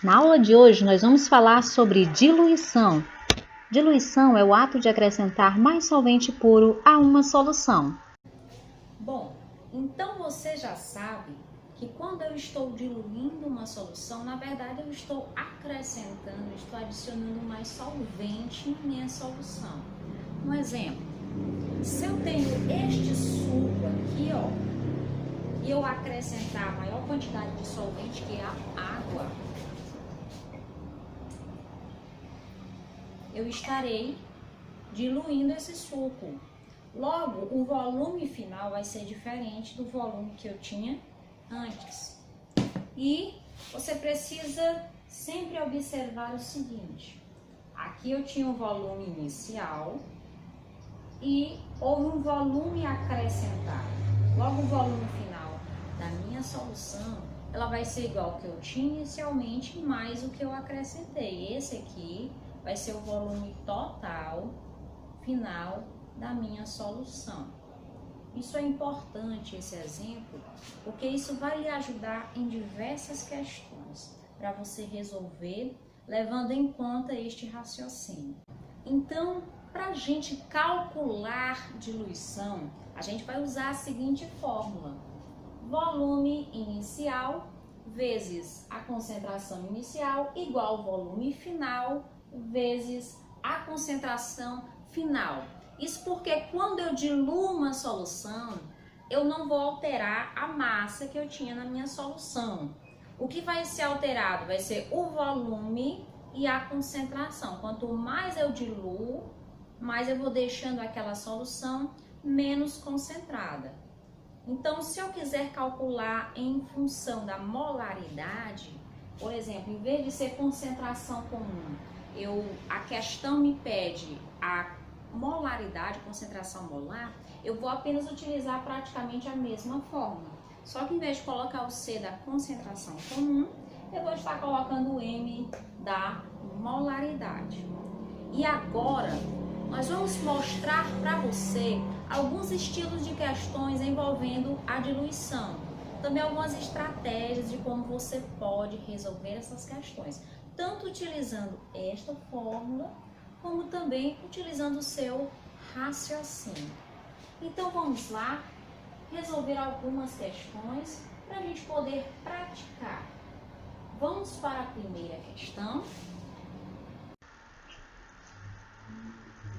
Na aula de hoje, nós vamos falar sobre diluição. Diluição é o ato de acrescentar mais solvente puro a uma solução. Bom, então você já sabe que quando eu estou diluindo uma solução, na verdade eu estou acrescentando, estou adicionando mais solvente em minha solução. Um exemplo, se eu tenho este suco aqui, ó, e eu acrescentar a maior quantidade de solvente, que é a água, eu estarei diluindo esse suco. Logo, o volume final vai ser diferente do volume que eu tinha antes. E você precisa sempre observar o seguinte: aqui eu tinha um volume inicial e houve um volume acrescentado. Logo, o volume final da minha solução, ela vai ser igual ao que eu tinha inicialmente, mais o que eu acrescentei. Esse aqui vai ser o volume total final da minha solução. Isso é importante, esse exemplo, porque isso vai lhe ajudar em diversas questões para você resolver, levando em conta este raciocínio. Então, para a gente calcular diluição, a gente vai usar a seguinte fórmula: volume inicial vezes a concentração inicial igual volume final vezes a concentração final. Isso porque quando eu diluo uma solução, eu não vou alterar a massa que eu tinha na minha solução. O que vai ser alterado vai ser o volume e a concentração. Quanto mais eu diluo, mais eu vou deixando aquela solução menos concentrada. Então, se eu quiser calcular em função da molaridade, por exemplo, em vez de ser concentração comum, a questão me pede a molaridade, concentração molar, eu vou apenas utilizar praticamente a mesma fórmula. Só que em vez de colocar o C da concentração comum, eu vou estar colocando o M da molaridade. E agora, nós vamos mostrar para você alguns estilos de questões envolvendo a diluição. Também algumas estratégias de como você pode resolver essas questões, tanto utilizando esta fórmula, como também utilizando o seu raciocínio. Então vamos lá resolver algumas questões para a gente poder praticar. Vamos para a primeira questão.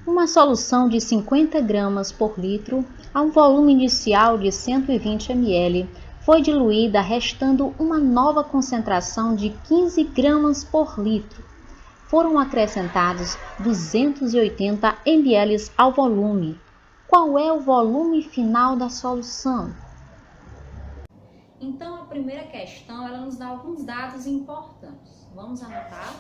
Uma solução de 50 gramas por litro a um volume inicial de 120 ml foi diluída, restando uma nova concentração de 15 gramas por litro. Foram acrescentados 280 ml ao volume. Qual é o volume final da solução? Então, a primeira questão, ela nos dá alguns dados importantes. Vamos anotar?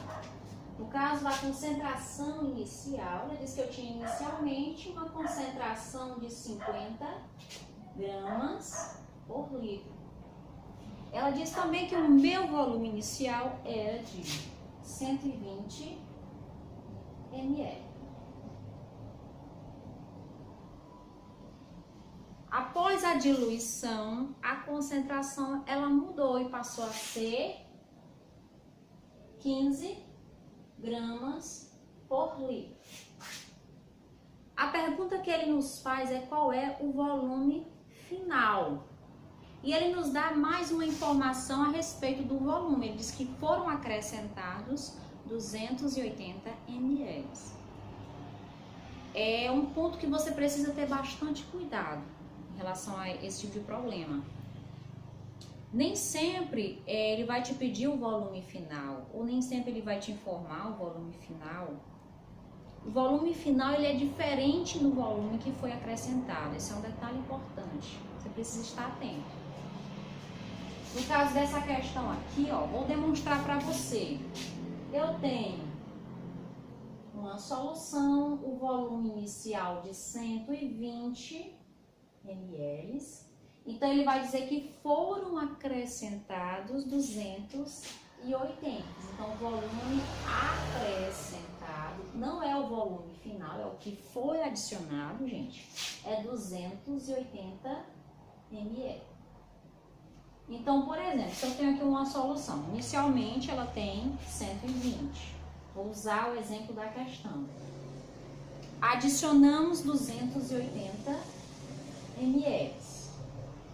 No caso da concentração inicial, ela diz que eu tinha inicialmente uma concentração de 50 gramas por litro. Ela diz também que o meu volume inicial era de 120 ml. Após a diluição, a concentração ela mudou e passou a ser 15 gramas por litro. A pergunta que ele nos faz é qual é o volume final. E ele nos dá mais uma informação a respeito do volume. Ele diz que foram acrescentados 280 ml. É um ponto que você precisa ter bastante cuidado em relação a esse tipo de problema. Nem sempre ele vai te pedir o volume final, ou nem sempre ele vai te informar o volume final. O volume final ele é diferente do volume que foi acrescentado. Esse é um detalhe importante. Você precisa estar atento. No caso dessa questão aqui, ó, vou demonstrar para você. Eu tenho uma solução, o volume inicial de 120 ml. Então, ele vai dizer que foram acrescentados 280. Então, o volume acrescentado não é o volume final, é o que foi adicionado, gente. É 280 ml. Então, por exemplo, se eu tenho aqui uma solução, inicialmente ela tem 120. Vou usar o exemplo da questão. Adicionamos 280 ml.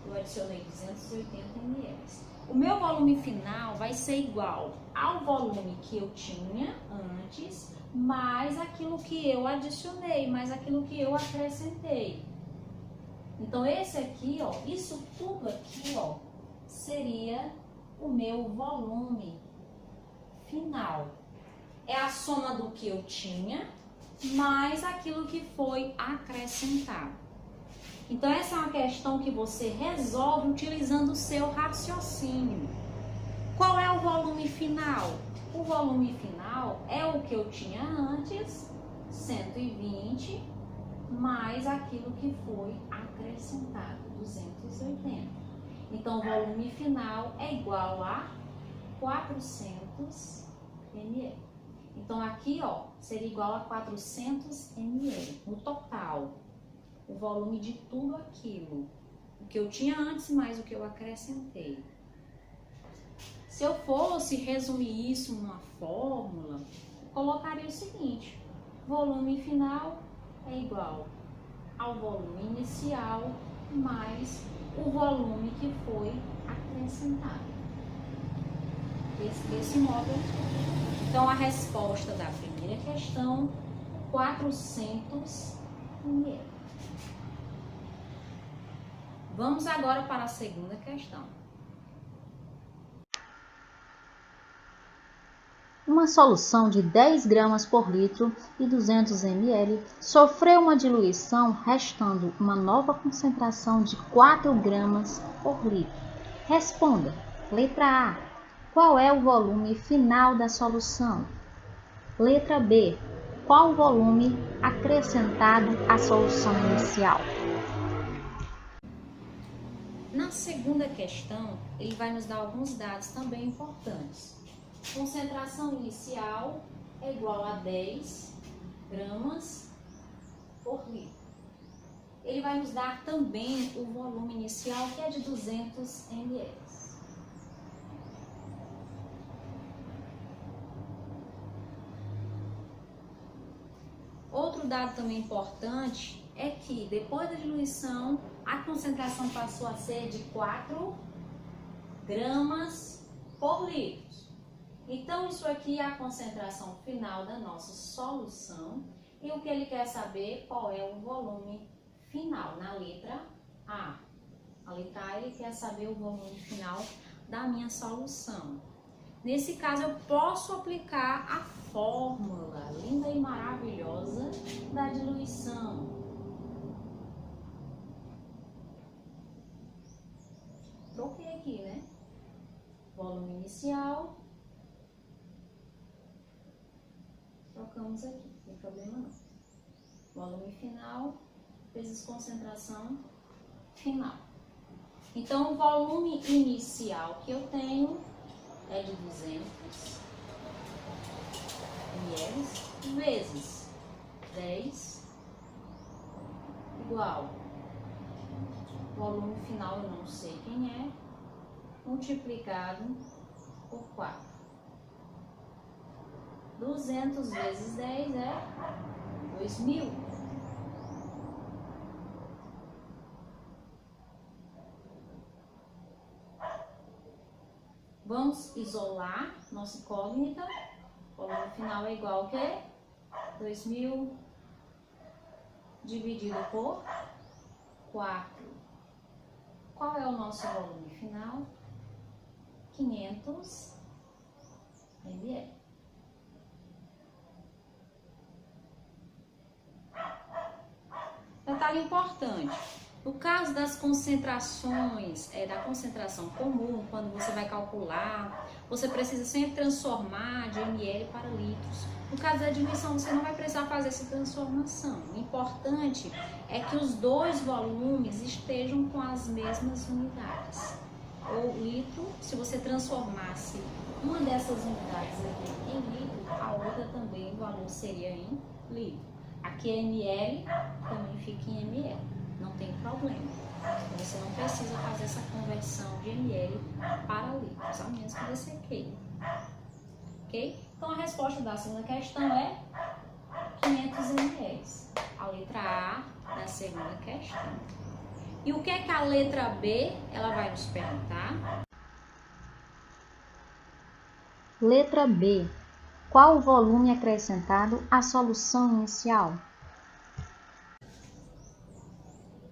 Eu adicionei 280 ml. O meu volume final vai ser igual ao volume que eu tinha antes, mais aquilo que eu adicionei, mais aquilo que eu acrescentei. Então, esse aqui, ó, isso tudo aqui, ó, seria o meu volume final. É a soma do que eu tinha, mais aquilo que foi acrescentado. Então, essa é uma questão que você resolve utilizando o seu raciocínio. Qual é o volume final? O volume final é o que eu tinha antes, 120, mais aquilo que foi acrescentado, 280. Então, o volume final é igual a 400 ml. Então, aqui, ó, seria igual a 400 ml no total. O volume de tudo aquilo. O que eu tinha antes, mais o que eu acrescentei. Se eu fosse resumir isso numa fórmula, eu colocaria o seguinte: volume final é igual ao volume inicial mais o volume que foi acrescentado. Desse modo aqui. Então, a resposta da primeira questão, 400 ml. Vamos agora para a segunda questão. Uma solução de 10 gramas por litro e 200 ml sofreu uma diluição, restando uma nova concentração de 4 gramas por litro. Responda. Letra A. Qual é o volume final da solução? Letra B. Qual o volume acrescentado à solução inicial? Na segunda questão, ele vai nos dar alguns dados também importantes. Concentração inicial é igual a 10 gramas por litro. Ele vai nos dar também o volume inicial, que é de 200 ml. Outro dado também importante é que depois da diluição, a concentração passou a ser de 4 gramas por litro. Então, isso aqui é a concentração final da nossa solução. E o que ele quer saber, qual é o volume final, na letra A. A letra A, ele quer saber o volume final da minha solução. Nesse caso, eu posso aplicar a fórmula linda e maravilhosa da diluição. Troquei aqui, né? Volume inicial. Trocamos aqui, não tem problema não. Volume final vezes concentração final. Então, o volume inicial que eu tenho é de 200 ml vezes 10 igual. Volume final eu não sei quem é, multiplicado por 4. 200 vezes 10 é 2.000. Vamos isolar nossa incógnita. O volume final é igual a quê? 2.000 dividido por 4. Qual é o nosso volume final? 500 ml. Detalhe importante, no caso das concentrações, da concentração comum, quando você vai calcular, você precisa sempre transformar de ml para litros. No caso da diluição, você não vai precisar fazer essa transformação. O importante é que os dois volumes estejam com as mesmas unidades. O litro, se você transformasse uma dessas unidades aqui em litro, a outra também o valor seria em litro. Aqui é ml, também fica em ml, não tem problema. Você não precisa fazer essa conversão de ml para litros, a menos que você queira. Ok? Então, a resposta da segunda questão é 500 ml. A letra A da segunda questão. E o que é que a letra B ela vai nos perguntar? Letra B. Qual o volume acrescentado à solução inicial?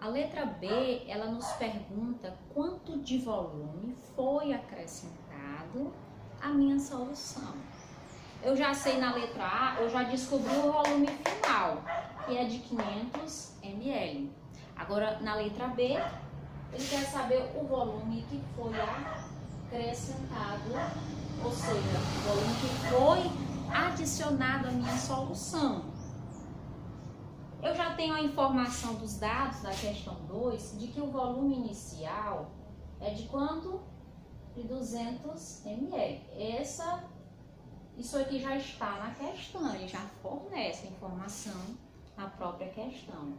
A letra B, ela nos pergunta quanto de volume foi acrescentado à minha solução. Eu já sei na letra A, eu já descobri o volume final, que é de 500 ml. Agora, na letra B, ele quer saber o volume que foi acrescentado, ou seja, o volume que foi adicionado à minha solução. Eu já tenho a informação dos dados da questão 2 de que o volume inicial é de quanto? De 200 ml. Isso aqui já está na questão, ele já fornece a informação na própria questão.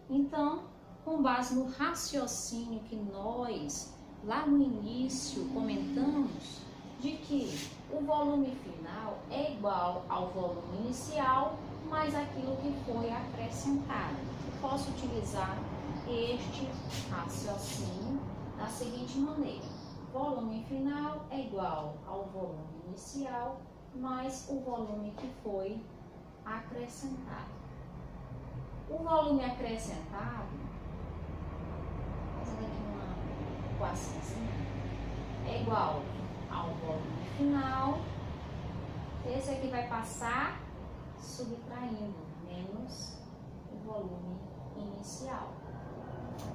Então, com base no raciocínio que nós, lá no início, comentamos, de que o volume final é igual ao volume inicial, mais aquilo que foi acrescentado. Eu posso utilizar este raciocínio da seguinte maneira. O volume final é igual ao volume inicial, mais o volume que foi acrescentado. O volume acrescentado, fazendo aqui uma equaçãozinha, é igual ao volume final. Esse aqui vai passar subtraindo menos o volume inicial.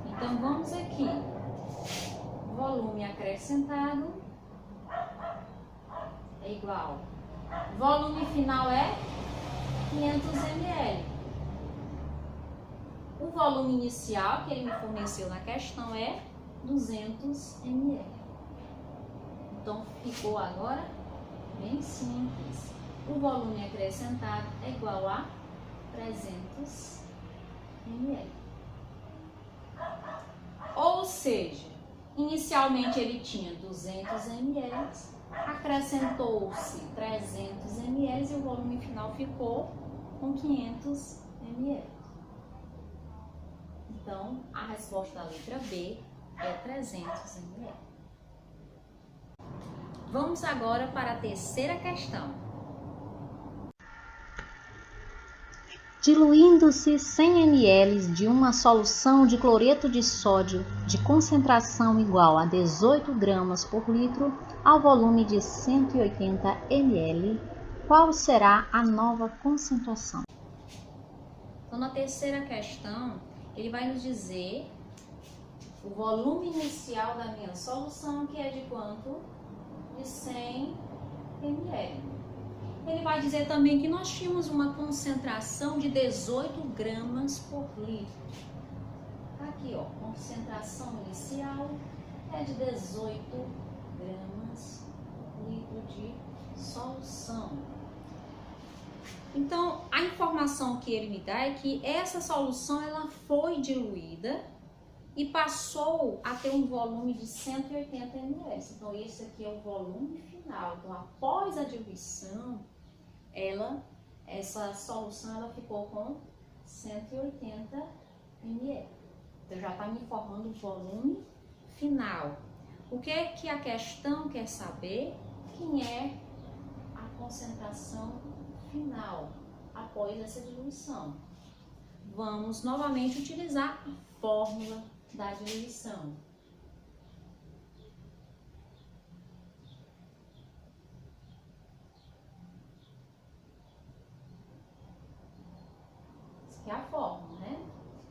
Então, vamos aqui. Volume acrescentado é igual. Volume final é 500 ml. O volume inicial que ele me forneceu na questão é 200 ml. Então, ficou agora bem simples. O volume acrescentado é igual a 300 ml. Ou seja, inicialmente ele tinha 200 ml, acrescentou-se 300 ml e o volume final ficou com 500 ml. Então, a resposta da letra B é 300 ml. Vamos agora para a terceira questão. Diluindo-se 100 ml de uma solução de cloreto de sódio de concentração igual a 18 gramas por litro ao volume de 180 ml, qual será a nova concentração? Então, na terceira questão, ele vai nos dizer o volume inicial da minha solução, que é de quanto? De 100 ml. Ele vai dizer também que nós tínhamos uma concentração de 18 gramas por litro. Aqui, ó, concentração inicial é de 18 gramas por litro de solução. Então, a informação que ele me dá é que essa solução ela foi diluída e passou a ter um volume de 180 ml. Então, esse aqui é o volume final. Então, após a diluição, essa solução ela ficou com 180 ml. Então, já está me informando o volume final. O que é que a questão quer saber? Quem é a concentração final após essa diluição? Vamos novamente utilizar a fórmula da diluição. Essa aqui é a fórmula, né?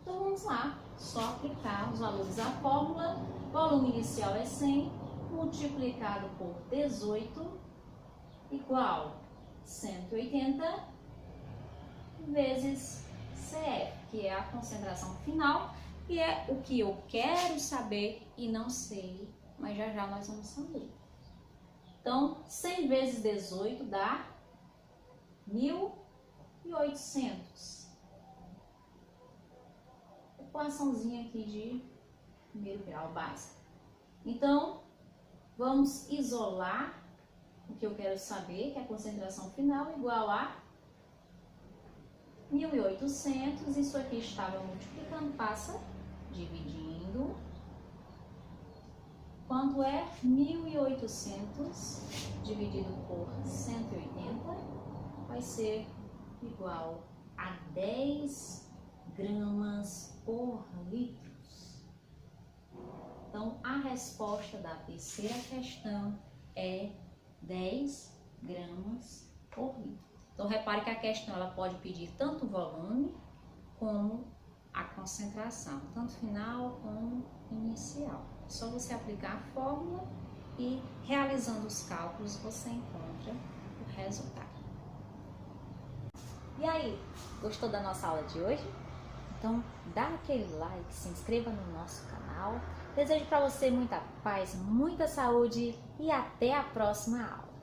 Então vamos lá, só aplicar os valores da fórmula. Volume inicial é 100, multiplicado por 18, igual 180 vezes CF, que é a concentração final, e é o que eu quero saber e não sei, mas já já nós vamos saber. Então, 100 vezes 18 dá 1.800. Equaçãozinha aqui de primeiro grau básico. Então, vamos isolar o que eu quero saber, que é a concentração final igual a 1.800. Isso aqui estava multiplicando, passa dividindo. Quanto é 1.800 dividido por 180? Vai ser igual a 10 gramas por litro. Então, a resposta da terceira questão é 10 gramas por litro. Então, repare que a questão ela pode pedir tanto o volume como a concentração, tanto final como inicial. É só você aplicar a fórmula e, realizando os cálculos, você encontra o resultado. E aí, gostou da nossa aula de hoje? Então, dá aquele like, se inscreva no nosso canal. Desejo para você muita paz, muita saúde e até a próxima aula.